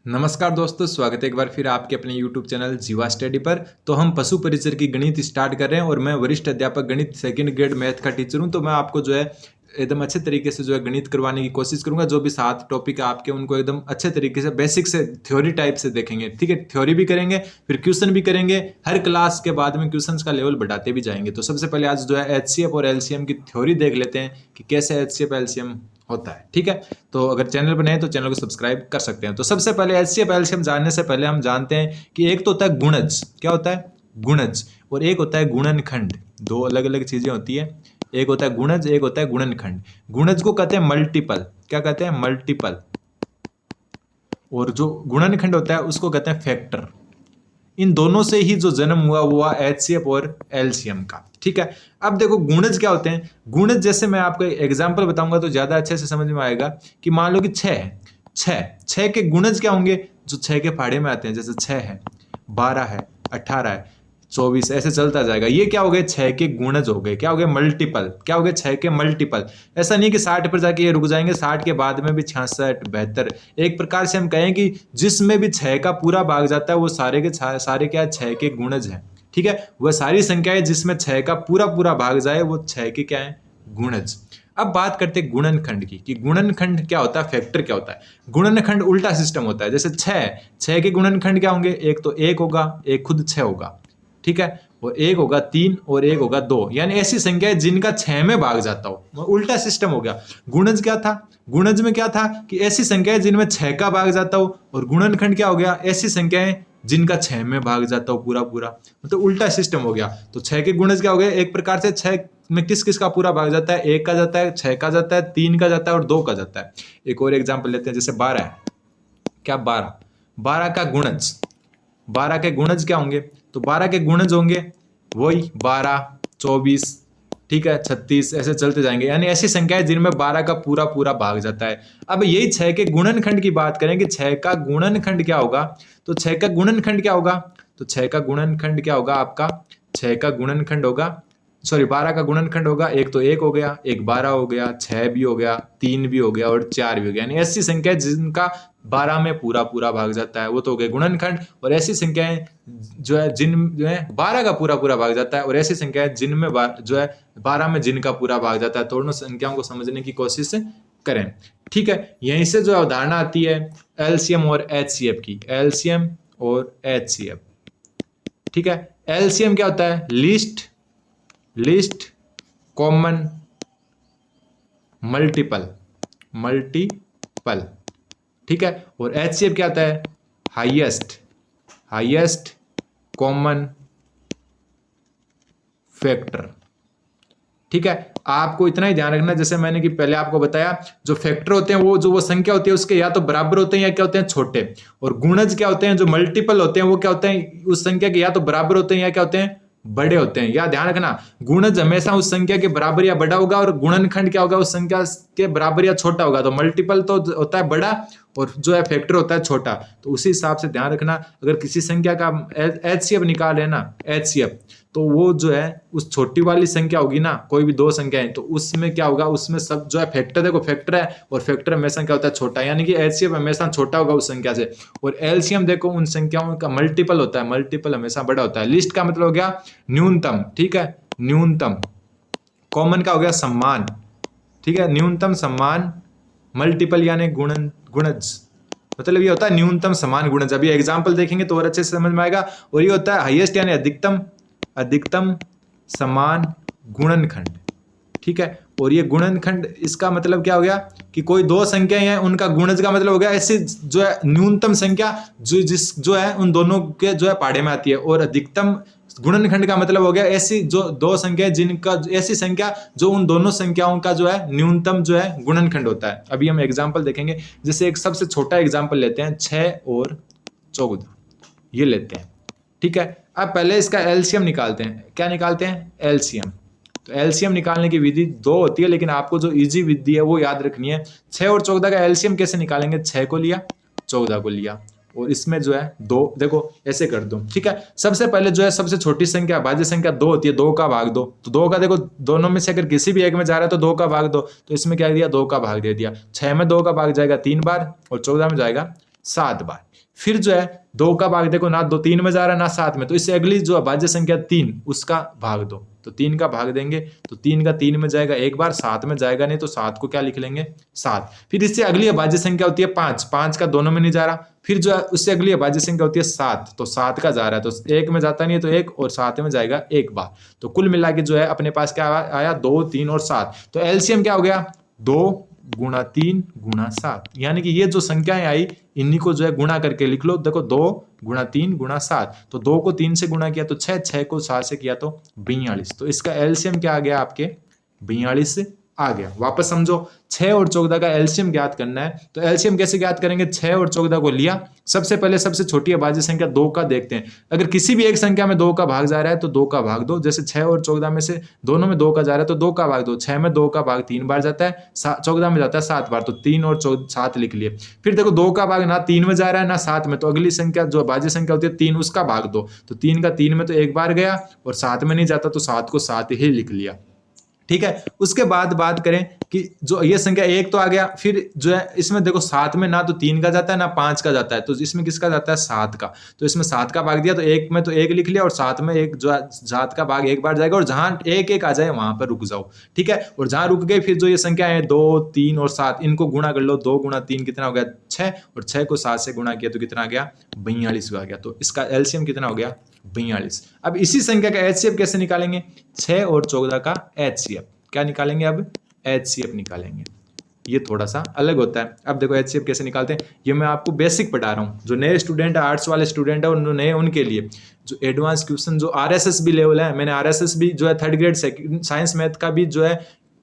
नमस्कार दोस्तों, स्वागत है एक बार फिर आपके अपने YouTube चैनल जीवा स्टडी पर। तो हम पशु परिचर की गणित स्टार्ट कर रहे हैं और मैं वरिष्ठ अध्यापक गणित सेकंड ग्रेड मैथ का टीचर हूं। तो मैं आपको जो है एकदम अच्छे तरीके से जो है गणित करवाने की कोशिश करूंगा। जो भी 7 टॉपिक आपके उनको एकदम अच्छे तरीके से बेसिक से थ्योरी टाइप से देखेंगे। ठीक है, थ्योरी भी करेंगे, फिर क्वेश्चन भी करेंगे। हर क्लास के बाद में क्वेश्चंस का लेवल बढ़ाते भी जाएंगे। तो सबसे पहले आज जो है HCF और LCM की थ्योरी देख लेते हैं कि कैसे HCF LCM होता है। ठीक है, तो अगर चैनल पर नए तो चैनल को सब्सक्राइब कर सकते हैं। तो सबसे पहले HCF LCM जानने से पहले हम जानते हैं कि एक तो होता है गुणज। क्या होता है? गुणज। और एक होता है गुणनखंड। दो अलग अलग चीजें होती है। एक होता है गुणज, एक होता है गुणनखंड। गुणज को कहते हैं मल्टीपल। क्या कहते हैं? मल्टीपल। और जो गुणनखंड होता है उसको कहते हैं फैक्टर। इन दोनों से ही जो जन्म हुआ HCF और LCM का। ठीक है, अब देखो गुणज क्या होते हैं। गुणज जैसे मैं आपको एग्जांपल बताऊंगा तो ज्यादा अच्छे से समझ में आएगा कि मान लो कि 6 है। 6 के गुणज क्या होंगे? जो 6 के फाड़े में आते हैं, जैसे 6 है, 12 है, 18 है, 24, ऐसे चलता जाएगा। ये क्या हो गए? 6 के गुणज हो गए। क्या हो गए? मल्टीपल। क्या हो गए? 6 के मल्टीपल। ऐसा नहीं कि 60 पर जाके ये रुक जाएंगे, 60 के बाद में भी 66, 72। एक प्रकार से हम कहें कि जिसमें भी 6 का पूरा भाग जाता है वो सारे के सारे क्या है? 6 के गुणज है। ठीक है, वह सारी संख्याएं जिसमें 6 का पूरा पूरा भाग जाए वो 6 के क्या है? गुणज। अब बात करते हैं गुणनखंड की कि गुणनखंड क्या होता है, फैक्टर क्या होता है। गुणनखंड उल्टा सिस्टम होता है। जैसे 6 के गुणनखंड क्या होंगे? एक तो 1 होगा, एक खुद 6 होगा। ठीक है, और एक होगा 3 और एक होगा 2, यानी ऐसी संख्या है जिनका 6 में भाग जाता हो। उल्टा सिस्टम हो गया। गुणज क्या था? गुणज में क्या था कि ऐसी संख्याएं जिनमें 6 का भाग जाता हो। और गुणनखंड क्या हो गया? ऐसी संख्याएं जिनका 6 में भाग जाता हो पूरा पूरा। मतलब उल्टा सिस्टम हो गया। तो 6 के गुणज क्या हो गए? एक प्रकार से 6 में किस किस का पूरा भाग जाता है? 1 का जाता है, 6 का जाता है, 3 का जाता है और 2 का जाता है। एक और एग्जाम्पल लेते हैं, जैसे 12 है। क्या? 12 का गुणज। 12 के गुणज क्या होंगे? तो 12 के गुणज होंगे वही 12, 24, ठीक है, 36, ऐसे चलते जाएंगे। यानी ऐसी संख्याएं जिनमें 12 का पूरा पूरा भाग जाता है। अब यही 6 के गुणनखंड की बात करें कि 6 का गुणनखंड क्या होगा। तो 6 का गुणनखंड क्या होगा? तो 6 का गुणनखंड क्या होगा आपका? 6 का गुणनखंड होगा, सॉरी 12 का गुणनखंड होगा। एक तो 1 हो गया, एक 12 हो गया, 6 भी हो गया, 3 भी हो गया और 4 भी हो गया। यानी ऐसी संख्या जिनका 12 में पूरा पूरा भाग जाता है वो तो हो गए गुणनखंड। और ऐसी संख्याएं जो है जिन जो है 12 का पूरा पूरा भाग जाता है और ऐसी संख्याएं जिनमें जो है 12 में जिनका पूरा भाग जाता है। दोनों संख्याओं को समझने की कोशिश करें। ठीक है, यहीं से जो अवधारणा आती है LCM और HCF की। LCM और HCF। ठीक है, LCM क्या होता है? List common multiple. ठीक है, और HCF क्या होता है? Highest common factor. ठीक है, आपको इतना ही ध्यान रखना, जैसे मैंने कि पहले आपको बताया, जो फैक्टर होते हैं वो संख्या होती है उसके या तो बराबर होते हैं या क्या होते हैं? छोटे। और गुणज क्या होते हैं? जो मल्टीपल होते हैं वो क्या होते हैं? उस संख्या के या तो बराबर होते हैं या क्या होते हैं? बड़े होते हैं। या ध्यान रखना, गुणज हमेशा उस संख्या के बराबर या बड़ा होगा और गुणनखंड क्या होगा? उस संख्या के बराबर या छोटा होगा। तो मल्टीपल तो होता है बड़ा और जो है फैक्टर होता है छोटा। तो उसी हिसाब से ध्यान रखना, अगर किसी संख्या का HCF निकाले ना, HCF, तो वो जो है उस छोटी वाली संख्या होगी ना, कोई भी 2 संख्याएं, तो उसमें क्या होगा? उसमें सब जो है फैक्टर, देखो फैक्टर है और फैक्टर हमेशा क्या होता है? छोटा। यानी कि HCF हमेशा छोटा होगा उस संख्या से। और LCM देखो उन संख्याओं का मल्टीपल होता है, मल्टीपल हमेशा बड़ा होता है। लिस्ट का मतलब हो गया न्यूनतम। ठीक है, न्यूनतम। कॉमन का हो गया सम्मान। ठीक है, न्यूनतम सम्मान। मल्टीपल यानी गुणज, मतलब ये होता है न्यूनतम समान गुणज। अभी एग्जांपल देखेंगे तो और अच्छे से समझ में आएगा। और ये होता है हाईएस्ट यानी अधिकतम समान गुणनखंड। ठीक है, और ये गुणनखंड इसका मतलब क्या हो गया कि कोई 2 संख्याएं हैं उनका गुणज का मतलब हो गया ऐसी जो है न्यूनतम संख्या जो है उन दोनों के जो है पाड़े में आती है। और अधिकतम गुणनखंड का मतलब हो गया ऐसी जो 2 संख्या जिनका, ऐसी संख्या जो उन दोनों संख्याओं का जो है न्यूनतम जो है गुणनखंड होता है। अभी हम एग्जाम्पल देखेंगे, जैसे एक सबसे छोटा एग्जाम्पल लेते हैं, 6 और 14 ये लेते हैं। ठीक है, अब पहले इसका LCM निकालते हैं। क्या निकालते हैं? LCM। तो LCM निकालने की विधि 2 होती है, लेकिन आपको जो इजी विधि है वो याद रखनी है। 6 और 14 का LCM कैसे निकालेंगे? 6 को लिया, 14 को लिया और इसमें जो है 2, देखो ऐसे कर दो। ठीक है, सबसे पहले जो है सबसे छोटी संख्या भाज्य संख्या 2 होती है, 2 का भाग दो। तो 2 का देखो दोनों में से अगर किसी भी एक में जा रहा है तो 2 का भाग दो। तो इसमें क्या दिया? 2 का भाग दे दिया। 6 में 2 का भाग जाएगा 3 बार और 14 में जाएगा 7 बार। फिर जो है 2 का भाग देखो, ना 2 3 में जा रहा है ना 7 में, तो इससे अगली जो अभाज्य संख्या 3 उसका भाग दो, तो 3 का भाग देंगे तो 3 का 3 में जाएगा एक बार, 7 में जाएगा नहीं, तो 7 को क्या लिख लेंगे 7। फिर इससे अगली अभाज्य संख्या होती है 5, 5 का दोनों में नहीं जा रहा। फिर जो है उससे अगली अभाज्य संख्या होती है 7, तो 7 का जा रहा है, तो 1 में जाता नहीं है, तो 1 और 7 में जाएगा एक बार। तो कुल मिला के जो है अपने पास क्या आया 2 3 और 7, तो एलसीएम क्या हो गया 2 गुणा 3 गुणा 7, यानी कि ये जो संख्याएं आई इन्हीं को जो है गुणा करके लिख लो। देखो 2 गुणा 3 गुणा 7, तो 2 को 3 से गुणा किया तो 6, 6 को 7 से किया तो 42। तो इसका एलसीएम क्या आ गया आपके 42 आ गया। वापस समझो, 6 और 14 का एलसीएम ज्ञात करना है, तो एलसीएम कैसे ज्ञात करेंगे, 6 और 14 को लिया, सबसे पहले सबसे छोटी अभाज्य संख्या 2 का देखते हैं। अगर किसी भी एक संख्या में 2 का भाग जा रहा है तो 2 का भाग दो, जैसे 6 और 14 में से दोनों में 2 का जा रहा है तो 2 का भाग दो। 6 में 2 का भाग 3 बार जाता है, 14 में जाता है 7 बार, तो 3 और 7 लिख लिए। फिर देखो 2 का भाग ना 3 में जा रहा है ना 7 में, तो अगली संख्या जो अभाज्य संख्या होती है 3 उसका भाग दो, तो 3 का 3 में तो एक बार गया और 7 में नहीं जाता, तो 7 को 7 ही लिख लिया। ठीक है, उसके बाद बात करें कि जो ये संख्या 1 तो आ गया, फिर जो है इसमें देखो 7 में ना तो 3 का जाता है ना 5 का जाता है, तो इसमें किसका जाता है 7 का, तो इसमें 7 का भाग दिया, तो 1 में तो 1 लिख लिया और 7 में एक जो 7 का भाग एक बार जाएगा, और जहां 1 1 आ जाए वहां पर रुक जाओ। ठीक है, और जहां रुक गए फिर जो ये संख्या है 2 3 और 7 इनको गुणा कर लो, 2 गुणा 3 कितना हो गया 6, और 6 को 7 से गुणा किया तो कितना आ गया 42 आ गया। तो इसका एलसीएम कितना हो गया 42। अब इसी संख्या का एचसीएफ कैसे निकालेंगे, 6 और 14 का एचसीएफ क्या निकालेंगे, अब एचसीएफ निकालेंगे। ये थोड़ा सा अलग होता है। अब देखो एचसीएफ कैसे निकालते हैं, ये मैं आपको बेसिक पढ़ा रहा हूँ। जो नए स्टूडेंट है, आर्ट्स वाले स्टूडेंट है और नए, उनके लिए जो एडवांस क्वेश्चन जो आरएसएस भी लेवल है, मैंने आरएसएस भी जो है 3rd ग्रेड साइंस मैथ का भी जो है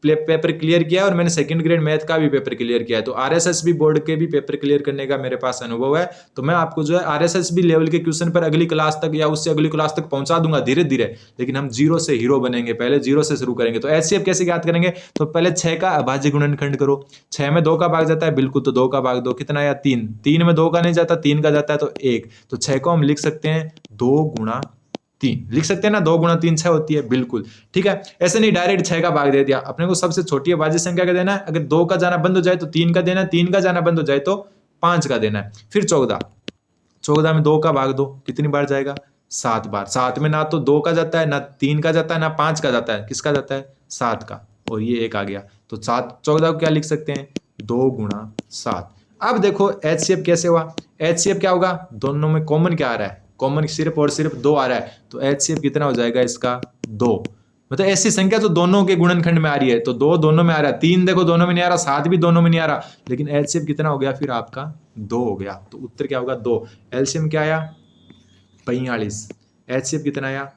पेपर क्लियर किया है, और मैंने 2nd ग्रेड मैथ का भी पेपर क्लियर किया है, तो आरएसएस भी बोर्ड के भी पेपर क्लियर करने का मेरे पास अनुभव है। तो मैं आपको जो है आरएसएस भी लेवल के क्वेश्चन पर अगली क्लास तक या उससे अगली क्लास तक पहुंचा दूंगा धीरे धीरे, लेकिन हम जीरो से हीरो बनेंगे, पहले जीरो से शुरू करेंगे। तो एचसीएफ कैसे ज्ञात करेंगे, तो पहले 6 का अभाज्य गुणनखंड करो। 6 में 2 का भाग जाता है, बिल्कुल, तो 2 का भाग दो, कितना आया 3, 3 में 2 का नहीं जाता, 3 का जाता है तो 1, तो 6 को हम लिख सकते हैं 2 गुणा 3, लिख सकते हैं ना, 2 गुणा 3 6 होती है, बिल्कुल। ठीक है, ऐसे नहीं डायरेक्ट 6 का भाग दे दिया, अपने को सबसे छोटी अभाज्य संख्या का देना है। अगर 2 का जाना बंद हो जाए तो 3 का देना है, 3 का जाना बंद हो जाए तो 5 का देना है। फिर 14 में 2 का भाग दो, कितनी बार जाएगा 7 बार। 7 में ना तो 2 का जाता है ना 3 का जाता है ना 5 का जाता है, किसका जाता है 7 का, और ये 1 आ गया, तो 14 को क्या लिख सकते हैं 2 गुणा 7। अब देखो एचसीएफ कैसे हुआ, एचसीएफ क्या होगा, दोनों में कॉमन क्या आ रहा है, कॉमन सिर्फ और सिर्फ 2 आ रहा है, तो एचसीएफ कितना हो जाएगा इसका 2। मतलब ऐसी संख्या जो दोनों के गुणनखंड में आ रही है, तो 2 दोनों में आ रहा है, 3 देखो दोनों में नहीं आ रहा, 7 भी दोनों में नहीं आ रहा, लेकिन एलसीएम कितना हो गया फिर आपका 2 हो गया, तो उत्तर क्या होगा 2। एलसीएम क्या आया 42, एचसीएफ कितना आया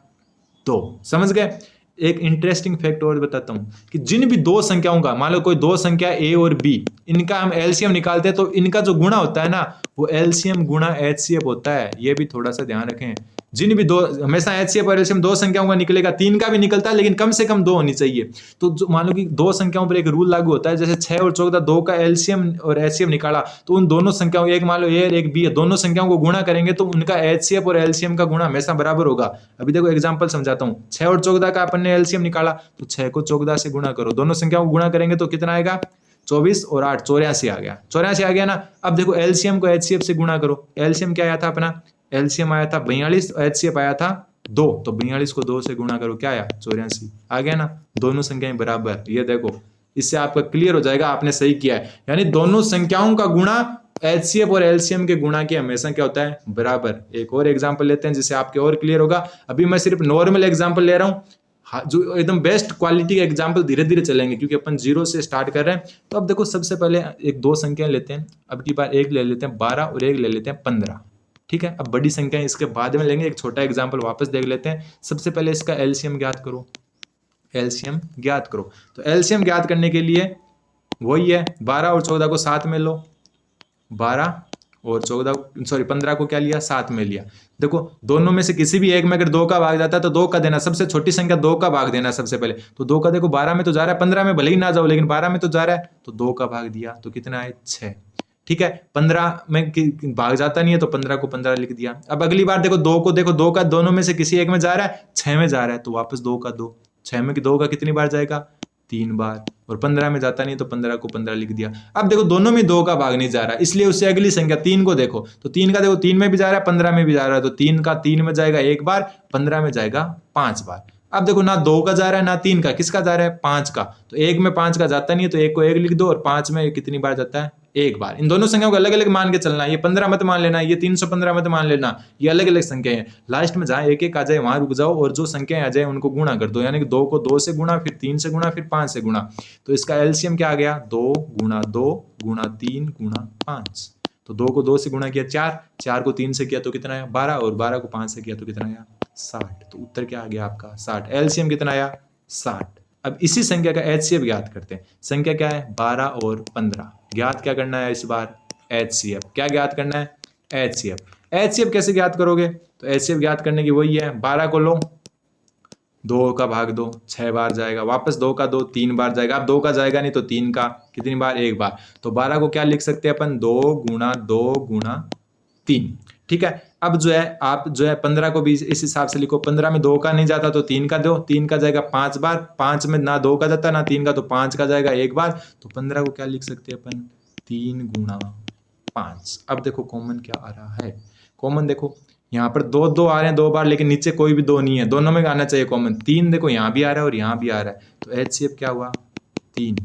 2। समझ गए। एक इंटरेस्टिंग फैक्ट और बताता हूं कि जिन भी दो संख्याओं का, मान लो कोई दो संख्या ए और बी, इनका हम एलसीएम निकालते हैं तो इनका जो गुणा होता है ना वो एलसीएम गुणा एचसीएफ होता है। ये भी थोड़ा सा ध्यान रखें। जिन भी दो, हमेशा एचसीएफ और एलसीएम दो संख्याओं का निकलेगा, 3 का भी निकलता है लेकिन कम से कम 2 होनी चाहिए। तो मान लो कि दो संख्याओं पर एक रूल लागू होता है, जैसे 6 और 14 2 का एलसीएम और एचसीएफ निकाला तो उन दोनों संख्याओं, एक मान लो ए और एक बी है, दोनों संख्याओं को गुणा करेंगे तो उनका एचसीएफ और एलसीएम का गुणा हमेशा बराबर होगा। अभी देखो एग्जांपल समझाता हूं। 6 और 14 का अपन ने एलसीएम निकाला तो 6 को 14 से गुणा करो, दोनों संख्याओं को गुणा करेंगे तो कितना आएगा 24 और 8 84 आ गया, 84 आ गया ना। अब देखो एलसीएम को एचसीएफ से गुणा करो। एलसीएम क्या आया था अपना, एलसीएम आया था 42, एचसीएफ आया था 2, तो 42 को 2 से गुणा करो, क्या आया 84 आ गया ना। दोनों संख्याएं बराबर, ये देखो इससे आपका क्लियर हो जाएगा आपने सही किया है। यानी दोनों संख्याओं का गुणा एचसीएफ और एलसीएम के गुणा के हमेशा क्या होता है बराबर। एक और एग्जांपल लेते हैं जिससे आपके और क्लियर होगा। अभी मैं सिर्फ नॉर्मल एग्जांपल ले रहा हूं, जो एकदम बेस्ट क्वालिटी के एग्जांपल धीरे धीरे चलेंगे क्योंकि अपन 0 से स्टार्ट कर रहे हैं। तो अब देखो सबसे पहले एक दो संख्या लेते हैं, अब की बार एक ले लेते हैं 12 और एक ले लेते हैं 15। ठीक है, अब बड़ी संख्या इसके बाद में लेंगे। एक छोटा एग्जांपल वापस देख लेते हैं। सबसे पहले इसका एलसीएम ज्ञात करो, एलसीएम ज्ञात करो। तो एलसीएम ज्ञात करने के लिए वही है 12 और 14 को साथ में लो, 12 और 15 को क्या लिया साथ में लिया। देखो दोनों में से किसी भी एक में अगर 2 का भाग जाता है तो 2 का देना, सबसे छोटी संख्या 2 का भाग देना सबसे पहले। तो 2 का देखो 12 में तो जा रहा है, 15 में भले ही ना जाओ लेकिन 12 में तो जा रहा है, तो 2 का भाग दिया तो कितना है 6। ठीक है, 15 में भाग जाता नहीं है तो 15 को 15 लिख दिया। अब अगली बार देखो 2 को, देखो 2 का दोनों में से किसी एक में जा रहा है, 6 में जा रहा है तो वापस 2 का 2, 6 में 2 का कितनी बार जाएगा 3 बार, और 15 में जाता नहीं तो 15 को 15 लिख दिया। अब देखो दोनों में 2 का भाग नहीं जा रहा, इसलिए उससे अगली संख्या 3 को देखो, तो 3 का देखो 3 में भी जा रहा है 15 में भी जा रहा है, तो 3 का 3 में जाएगा 1 बार, 15 में जाएगा 5 बार। अब देखो ना 2 का जा रहा है ना 3 का, किसका जा रहा है 5 का, तो 1 में 5 का जाता नहीं है तो 1 को 1 लिख दो, और 5 में कितनी बार जाता है 1 बार। इन दोनों संख्याओं को अलग अलग मान के चलना, ये 15 मत मान लेना, ये 315 मत मान लेना, ये अलग अलग संख्या है। लास्ट में जहां एक एक आ जाए वहां रुक जाओ, और जो संख्याएं आ जाए उनको गुणा कर दो, यानी कि 2 को 2 से गुणा, फिर 3 से गुणा, फिर 5 से गुणा। तो इसका एलसीएम क्या आ गया, 2 गुणा 2 गुणा 3 गुणा 5। तो 2 को 2 से गुणा किया 4, 4 को 3 से किया तो कितना आया 12, और 12 को 5 से किया तो कितना आया 60। तो उत्तर क्या आ गया आपका 60। एलसीएम कितना आया 60। अब इसी संख्या का एचसीएफ ज्ञात करते हैं। संख्या क्या है 12 और 15, ज्ञात क्या करना है इस बार एचसीएफ। क्या ज्ञात करना है एचसीएफ। एचसीएफ कैसे ज्ञात करोगे, तो एचसीएफ ज्ञात करने की वही है, 12 को लो 2 का भाग दो 6 बार जाएगा, वापस 2 का 2 3 बार जाएगा, अब 2 का जाएगा नहीं तो 3 का कितनी बार 1 बार। तो 12 को क्या लिख सकते हैं अपन 2 गुणा 2 गुणा 3। ठीक है, अब जो है आप जो है 15 को भी इस हिसाब से लिखो, 15 में 2 का नहीं जाता तो 3 का दो, 3 का जाएगा 5 बार, 5 में ना 2 का जाता ना 3 का, तो 5 का जाएगा 1 बार। तो 15 को क्या लिख सकते हैं अपन 3 गुणा 5। अब देखो कॉमन क्या आ रहा है, कॉमन देखो यहाँ पर 2 2 आ रहे हैं 2 बार, लेकिन नीचे कोई भी 2 नहीं है, दोनों में आना चाहिए कॉमन। 3 देखो यहाँ भी आ रहा है और यहाँ भी आ रहा है, तो एचसीएफ क्या हुआ 3।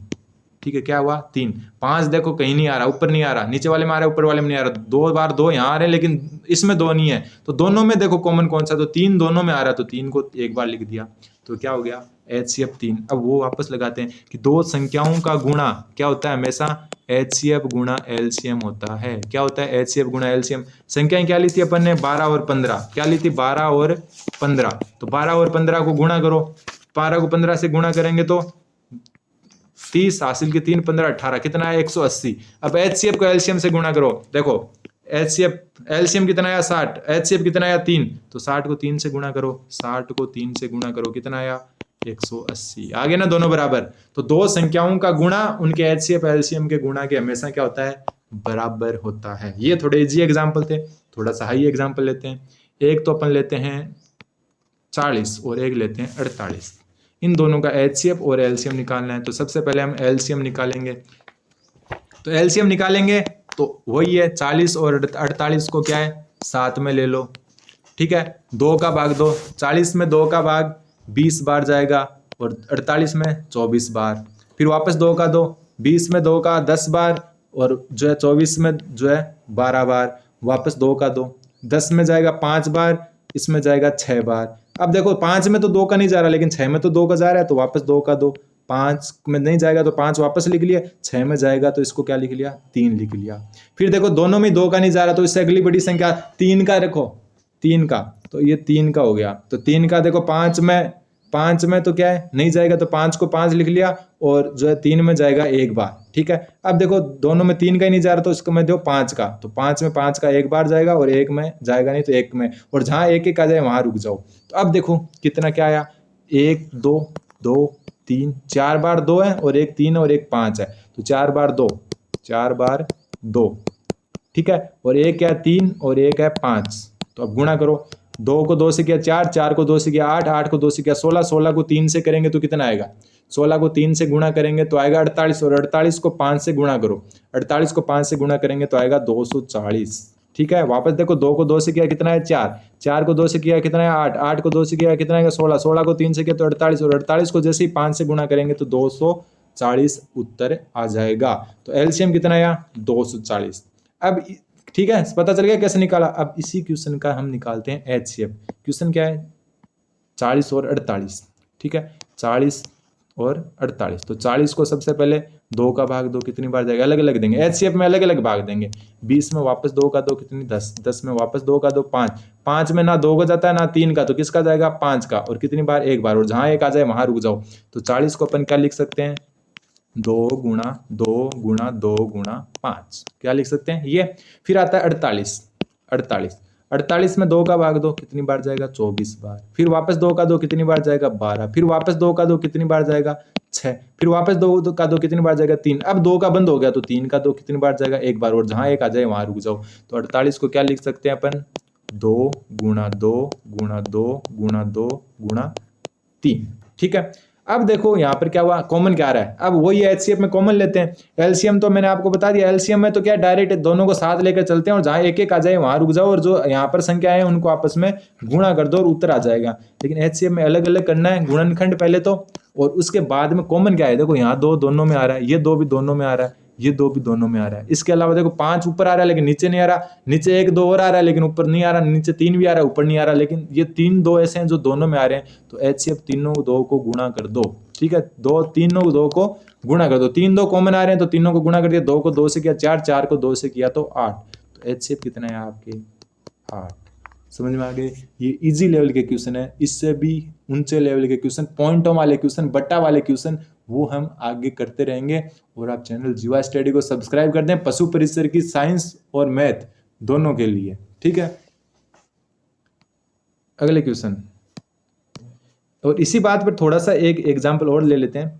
ठीक है, क्या हुआ 3। 5 देखो कहीं नहीं आ रहा, ऊपर नहीं आ रहा, नीचे वाले में आ रहा है ऊपर वाले में नहीं आ रहा, 2 बार 2 यहाँ आ रहे हैं लेकिन इसमें 2 नहीं है, तो दोनों में देखो कॉमन कौन सा, तो 3 दोनों में आ रहा है, तो 3 को 1 बार लिख दिया, तो क्या हो गया एचसीएफ 3। अब वो वापस लगाते हैं कि दो संख्याओं का गुणा क्या होता है हमेशा एचसीएफ गुणा एलसीएम होता है। क्या होता है एचसीएफ गुणा एलसीएम। संख्याएं क्या ली थी अपन ने 12 और 15, क्या ली थी 12 और 15, तो 12 और 15 को गुणा करो, 12 को 15 से गुणा करेंगे तो 30 हासिल की 3 15 18 कितना है 180। अब एचसीएफ को एलसीएम से गुणा करो, देखो एचसीएफ एलसीएम कितना आया 60, एचसीएफ कितना आया 3, तो 60 को 3 से गुणा करो, 60 को 3 से गुणा करो कितना आया 180। आगे ना दोनों बराबर, तो दो संख्याओं का गुणा उनके एचसीएफ एलसीएम के गुणा के हमेशा क्या होता है बराबर होता है। ये थोड़े इजी एग्जाम्पल थे, थोड़ा सा हाई एग्जाम्पल लेते हैं। एक तो अपन लेते हैं 40 और एक लेते हैं 48, इन दोनों का एचसीएफ और एलसीएम निकालना है। तो सबसे पहले हम एलसीएम निकालेंगे, तो एलसीएम निकालेंगे तो वही है 40 और 48 को क्या है साथ में ले लो। ठीक है, 2 का भाग दो, 40 में 2 का भाग 20 बार जाएगा और 48 में 24 बार, फिर वापस 2 का दो, 20 में 2 का 10 बार और जो है 24 में जो है 12 बार, वापस 2 का दो, 10 में जाएगा 5 बार, इसमें जाएगा 6 बार। अब देखो 5 में तो 2 का नहीं जा रहा लेकिन 6 में तो 2 का जा रहा है, तो वापस 2 का दो, 5 में नहीं जाएगा तो 5 वापस लिख लिया, 6 में जाएगा तो इसको क्या लिख लिया 3 लिख लिया। फिर देखो दोनों में 2 का नहीं जा रहा तो इससे अगली बड़ी संख्या 3 का रखो, 3 का, तो ये 3 का हो गया। तो 3 का देखो 5 में तो क्या है नहीं जाएगा, तो 5 को 5 लिख लिया और जो है 3 में जाएगा 1 बार। ठीक है, अब देखो दोनों में 3 का ही नहीं जा रहा तो इसको मैं दो 5 का, तो 5 में 5 का 1 बार जाएगा और 1 में जाएगा नहीं तो 1 में, और जहां 1 1 आ जाए वहां रुक जाओ। तो अब देखो कितना क्या आया 1 2 2 3 4 बार 2 है और एक 3 और एक 5 है, तो 4 बार 2 4 बार 2। ठीक है, और एक है 3 और एक है 5, तो अब गुणा करो, 2 को 2 से किया 4, 4 को 2 से किया 8, 8 को 2 से किया 16, 16 को 3 से करेंगे तो कितना आएगा, 16 को 3 से गुणा करेंगे तो आएगा 48, और 48 को 5 से गुणा करो, 48 को 5 से गुणा करेंगे तो आएगा 240। ठीक है, वापस देखो 2 को 2 से किया कितना है 4, 4 को 2 से किया कितना है 8, 8 को 2 से किया कितना है 16, 16 को 3 से किया तो 48, और 48 को जैसे ही 5 से गुणा करेंगे तो 240 उत्तर आ जाएगा। तो एलसीएम कितना आया 240। अब ठीक है, पता चल गया कैसे निकाला। अब इसी क्वेश्चन का हम निकालते हैं एचसीएफ। क्वेश्चन क्या है 40 और 48। ठीक है, 40 और 48, तो 40 को सबसे पहले 2 का भाग दो, कितनी बार जाएगा अलग अलग देंगे, एचसीएफ में अलग अलग भाग देंगे। 20 में वापस 2 का दो कितनी 10, 10 में वापस 2 का दो 5, 5 में ना 2 का जाता है ना 3 का, तो किसका जाएगा 5 का, और कितनी बार 1 बार, और जहां 1 आ जाए वहां रुक जाओ। तो 40 को अपन क्या लिख सकते हैं 2 गुणा 2 गुणा 2 गुणा 5, क्या लिख सकते हैं ये। फिर आता है 48, 48 में 2 का भाग दो, कितनी बार जाएगा 24 बार, फिर वापस 2 का दो कितनी बार जाएगा 12, फिर वापस 2 का दो कितनी बार जाएगा 6, फिर वापस 2 का दो कितनी बार जाएगा 3, अब 2 का बंद हो गया तो 3 का दो कितनी बार जाएगा 1 बार, और जहां 1 आ जाए वहां रुक जाओ। तो 48 को क्या लिख सकते हैं अपन 2 गुणा 2 गुणा 2 गुणा 2 गुणा 3। ठीक है, अब देखो यहाँ पर क्या हुआ, कॉमन क्या आ रहा है, अब वही एचसीएफ में कॉमन लेते हैं। एलसीएम तो मैंने आपको बता दिया, एलसीएम में तो क्या डायरेक्ट दोनों को साथ लेकर चलते हैं और जहाँ एक एक आ जाए वहां रुक जाओ और जो यहाँ पर संख्या है उनको आपस में गुणा कर दो और उत्तर आ जाएगा। लेकिन एचसीएफ में अलग अलग करना है, गुणनखंड पहले तो, और उसके बाद में कॉमन क्या है, देखो यहाँ दो दोनों में आ रहा है, ये दो भी दोनों में आ रहा है, ये दो भी दोनों में आ रहा है। इसके अलावा देखो 5 ऊपर आ रहा है लेकिन नीचे नहीं आ रहा, नीचे 1 2 और आ रहा है लेकिन ऊपर नहीं आ रहा, नीचे 3 भी आ रहा है ऊपर नहीं आ रहा, लेकिन ये 3 2 ऐसे हैं जो दोनों में आ रहे हैं। तो एचसीएफ तीनों 2 को गुणा कर दो, ठीक है, तीनों 2 को गुणा कर दो, 3 2 कॉमन आ रहे हैं तो तीनों को गुणा कर दिया, 2 को 2 से किया 4, 4 को 2 से किया तो 8। तो एचसीएफ कितना है आपके 8। समझ में आ गए, ये इजी लेवल के क्वेश्चन है। इससे भी ऊंचे लेवल के क्वेश्चन, पॉइंटों वाले क्वेश्चन, बट्टा वाले क्वेश्चन, वो हम आगे करते रहेंगे। और आप चैनल जीवा स्टडी को सब्सक्राइब कर दें पशु परिसर की साइंस और मैथ दोनों के लिए, ठीक है। अगले क्वेश्चन, और इसी बात पर थोड़ा सा एक एग्जाम्पल और ले लेते हैं।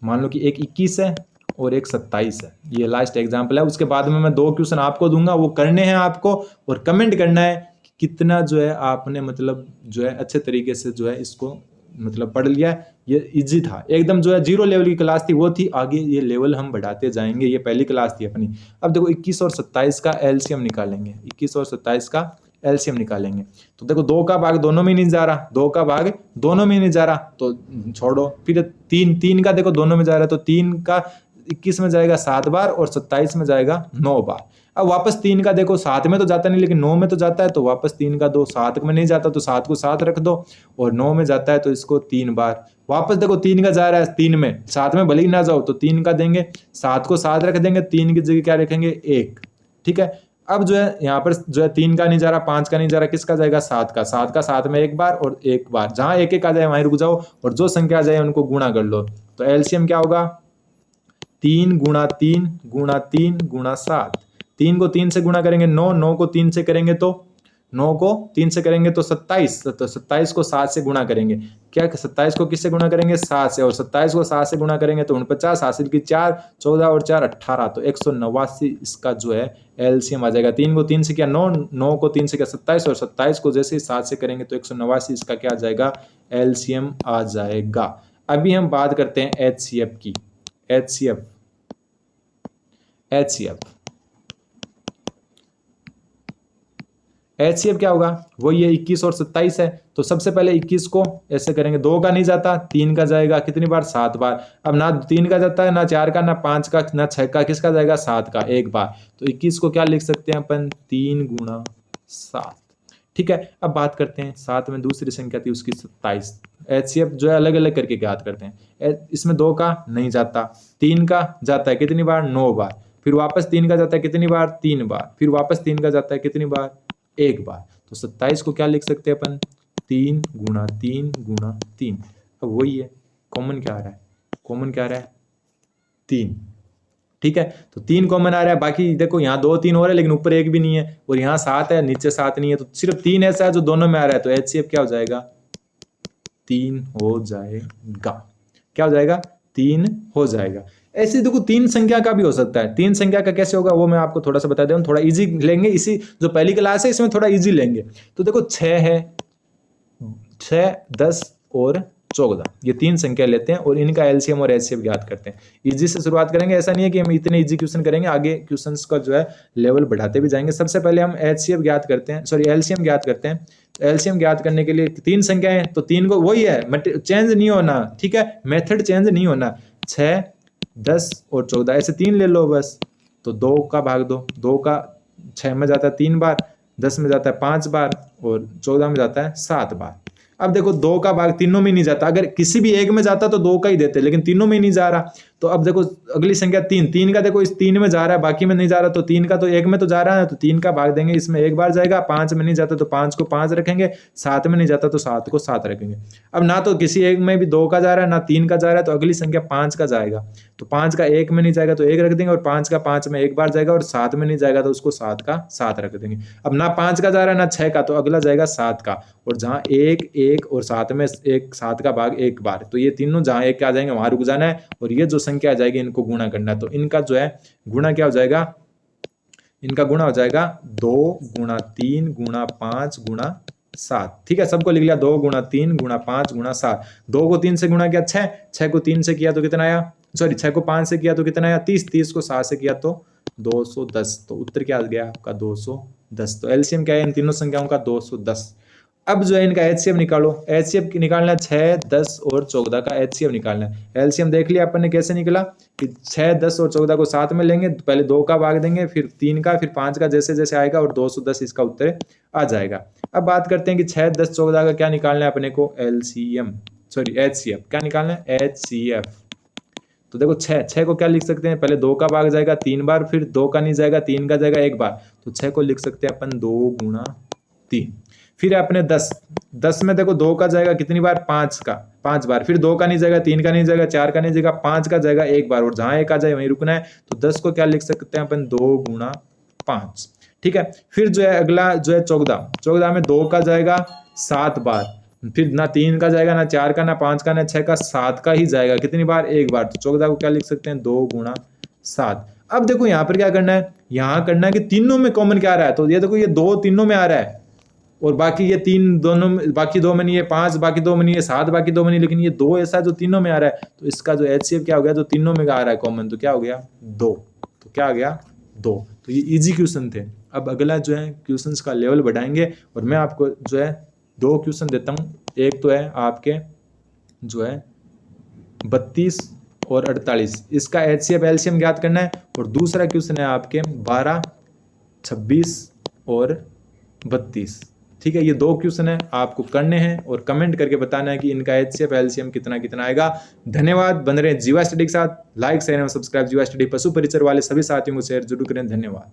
मान लो कि एक 21 है और एक 27 है, ये लास्ट एग्जाम्पल है। उसके बाद में मैं 2 क्वेश्चन आपको दूंगा, वो करने हैं आपको और कमेंट करना है कि कितना जो है आपने मतलब जो है अच्छे तरीके से जो है इसको मतलब पढ़ लिया। ये इजी था एकदम, जो है 0 लेवल की क्लास थी वो थी, आगे ये लेवल हम बढ़ाते जाएंगे, ये पहली क्लास थी अपनी। अब देखो 21 और 27 का एलसीएम निकालेंगे, 21 और 27 का एलसीएम निकालेंगे। तो देखो 2 का भाग दोनों में नहीं जा रहा, 2 का भाग दोनों में नहीं जा रहा तो छोड़ो, फिर 3 का देखो दोनों में जा रहा है तो 3 का 21 में जाएगा 7 बार और 27 में जाएगा 9 बार। अब वापस 3 का देखो 7 में तो जाता नहीं लेकिन 9 में तो जाता है, तो वापस 3 का 2 7 में नहीं जाता तो 7 को 7 रख दो, और 9 में जाता है तो इसको 3 बार। वापस देखो 3 का जा रहा है 3 में, 7 में भले ही ना जाओ तो 3 का देंगे, 7 को 7 रख देंगे, 3 की जगह क्या रखेंगे 1, ठीक है। अब जो है यहाँ पर जो है 3 का नहीं जा रहा, 5 का नहीं जा रहा, किसका जाएगा 7 का, 7 का 7 में 1 बार और 1 बार, जहां एक एक आ जाए वहीं रुक जाओ और जो संख्या आ जाए उनको गुणा कर लो। तो एलसीएम क्या होगा 3 गुणा 3 गुणा 3 गुणा 7, 3 को 3 से गुणा करेंगे 9, 9 को 3 से करेंगे तो 9 को 3 से करेंगे तो 27, तो 27 को 7 से गुणा करेंगे, क्या 27 को किससे गुणा करेंगे 7 से, और 27 को 7 से गुणा करेंगे तो 49, हासिल की 4, 14 और 4 18, तो 189 इसका जो है एलसीएम आ जाएगा। 3 को 3 से किया 9, 9 को 3 से किया 27 और 27 को जैसे ही 7 से करेंगे तो 189 इसका क्या आ जाएगा एलसीएम आ जाएगा। अभी हम बात करते हैं एचसीएफ की, एचसीएफ क्या होगा, वो ये 21 और 27 है। तो सबसे पहले 21 को ऐसे करेंगे, 2 का नहीं जाता, 3 का जाएगा कितनी बार 7 बार। अब ना 3 का जाता है, ना 4 का, ना 5 का, ना 6 का, किसका जाएगा 7 का 1 बार। तो 21 को क्या लिख सकते हैं अपन 3 गुणा 7, ठीक है। अब बात करते हैं साथ में दूसरी संख्या थी उसकी 27। एचसीएफ जो है अलग अलग करके याद करते हैं। इसमें 2 का नहीं जाता, 3 का जाता है कितनी बार 9 बार, फिर वापस 3 का जाता है कितनी बार 3 बार, फिर वापस 3 का जाता है कितनी बार 1 बार। तो 27 को क्या लिख सकते हैं अपन 3 गुणा 3 गुणा 3। अब वही है, कॉमन क्या आ रहा है, कॉमन क्या आ रहा है 3, ठीक है। तो 3 कॉमन आ रहा है, बाकी देखो यहाँ 2 3 हो रहा है लेकिन ऊपर 1 भी नहीं है, और यहाँ 7 है नीचे 7 नहीं है, तो सिर्फ 3 ऐसा है जो दोनों में आ रहा है। तो एचसीएफ क्या हो जाएगा 3 हो जाएगा, क्या हो जाएगा 3 हो जाएगा। ऐसे देखो 3 संख्या का भी हो सकता है, 3 संख्या का कैसे होगा वो मैं आपको थोड़ा सा बता दूं, थोड़ा इजी लेंगे, इसी जो पहली क्लास है इसमें थोड़ा इजी लेंगे। तो देखो 6 है, 6 10 और 14, ये 3 संख्या लेते हैं और इनका एलसीएम और एचसीएफ ज्ञात करते हैं। इजी से शुरुआत करेंगे, ऐसा नहीं है कि हम इतने इजी क्वेश्चन करेंगे, आगे क्वेश्चंस का जो है लेवल बढ़ाते भी जाएंगे। सबसे पहले हम एचसीएफ ज्ञात करते हैं, सॉरी एलसीएम ज्ञात करते हैं। एलसीएम ज्ञात करने के लिए 3 संख्याएं, तो 3 को वही है, चेंज नहीं होना, ठीक है, मेथड चेंज नहीं होना। 6 10 और 14 ऐसे 3 ले लो बस। तो 2 का भाग दो, 2 का 6 में जाता है 3 बार, 10 में जाता है 5 बार और 14 में जाता है 7 बार। अब देखो 2 का भाग तीनों में नहीं जाता, अगर किसी भी एक में जाता तो 2 का ही देते, लेकिन तीनों में नहीं जा रहा। तो अब देखो अगली संख्या 3, 3 का देखो इस 3 में जा रहा है बाकी में नहीं जा रहा, तो 3 का तो एक में तो जा रहा है, तो 3 का भाग देंगे, इसमें 1 बार जाएगा, 5 में नहीं जाता तो 5 को 5 रखेंगे, 7 में नहीं जाता तो 7 को 7 रखेंगे। अब ना तो किसी एक में भी 2 का जा रहा है ना 3 का जा रहा है, तो अगली संख्या 5 का जाएगा, तो 5 का 1 में नहीं जाएगा तो 1 रख देंगे, और 5 का 5 में 1 बार जाएगा, और 7 में नहीं जाएगा तो उसको 7 का 7 रख देंगे। अब ना 5 का जा रहा है ना 6 का, तो अगला जाएगा 7 का, और जहां 1 1 और 7 में 7 का भाग 1 बार, तो ये तीनों जहां 1 आ जाएंगे वहां रुक जाना है, और ये जो संख्या आ जाएगी इनको गुणा करना है। तो इनका जो है गुणा क्या हो जाएगा, इनका गुणा हो जाएगा 2 गुणा 3 गुणा 5 गुणा 7। ठीक है, सबको लिख लिया। 2 गुणा 3 गुणा 5 गुणा 7। 2 को 3 से गुणा किया 6, 6 को 3 से किया तो कितना आया, सॉरी 6 को 5 से किया तो कितना आया 30, 30 को 7 से किया तो 210। तो उत्तर क्या आ गया आपका 210। तो एलसीएम क्या है इन तीनों संख्याओं का 210। अब जो है इनका एचसीएफ निकालो। एचसीएफ निकालना है 6, 10 और 14 का एचसीएफ निकालना है। एलसीएम देख लिया अपन ने कैसे निकला कि 6, 10 और 14 को साथ में लेंगे, पहले 2 का भाग देंगे, फिर 3 का, फिर 5 का, जैसे जैसे आएगा और 210 इसका उत्तर आ जाएगा। अब बात करते हैं कि 6, 10, 14 का क्या निकालना है अपने को, एलसीएम, सॉरी एचसीएफ क्या निकालना है, एचसीएफ। तो देखो 6 को क्या लिख सकते हैं, पहले 2 का भाग जाएगा 3 बार, फिर 2 का नहीं जाएगा, 3 का जाएगा 1 बार, तो 6 को लिख सकते हैं अपन 2 गुणा 3। फिर अपने 10 में देखो 2 का जाएगा कितनी बार, 5 बार, फिर 2 का नहीं जाएगा, 3 का नहीं जाएगा, 4 का नहीं जाएगा, 5 का जाएगा 1 बार, और जहां 1 आ जाए वहीं रुकना है। तो 10 को क्या लिख सकते हैं अपन, 2 गुणा 5। ठीक है, फिर जो है अगला जो है 14 में 2 का जाएगा 7 बार, फिर ना 3 का जाएगा, ना 4 का, ना 5 का, ना 6 का, 7 का ही जाएगा, कितनी बार, 1 बार। तो 14 को क्या लिख सकते हैं, 2 गुणा 7। अब देखो यहाँ पर क्या करना है, यहाँ करना है कि तीनों में कॉमन क्या आ रहा है, तो ये देखो ये 2 तीनों में आ रहा है, और बाकी ये 3 दोनों में, बाकी 2 में नहीं है, 5 बाकी 2 में नहीं है, 7 बाकी 2 में नहीं, लेकिन ये 2 ऐसा जो तीनों में आ रहा है, तो इसका जो एचसीएफ क्या हो गया, जो तीनों में आ रहा है कॉमन, तो क्या हो गया 2। तो क्या आ गया 2। तो ये इजी क्वेश्चन थे। अब अगला जो है क्वेश्चंस का लेवल बढ़ाएंगे, और मैं आपको जो है 2 क्वेश्चन देता हूँ। एक तो है आपके जो है 32 और 48, इसका एचसीएफ एलसीएम ज्ञात करना है, और दूसरा क्वेश्चन है आपके 12, 26 और 32। ठीक है, ये 2 क्वेश्चन है आपको करने हैं, और कमेंट करके बताना है कि इनका एचसीएफ एलसीएम कितना कितना आएगा। धन्यवाद। बन रहे जीवा स्टडी के साथ, लाइक शेयर एवं सब्सक्राइब। जीवा स्टडी पशु परिचर वाले सभी साथियों को शेयर जरूर करें। धन्यवाद।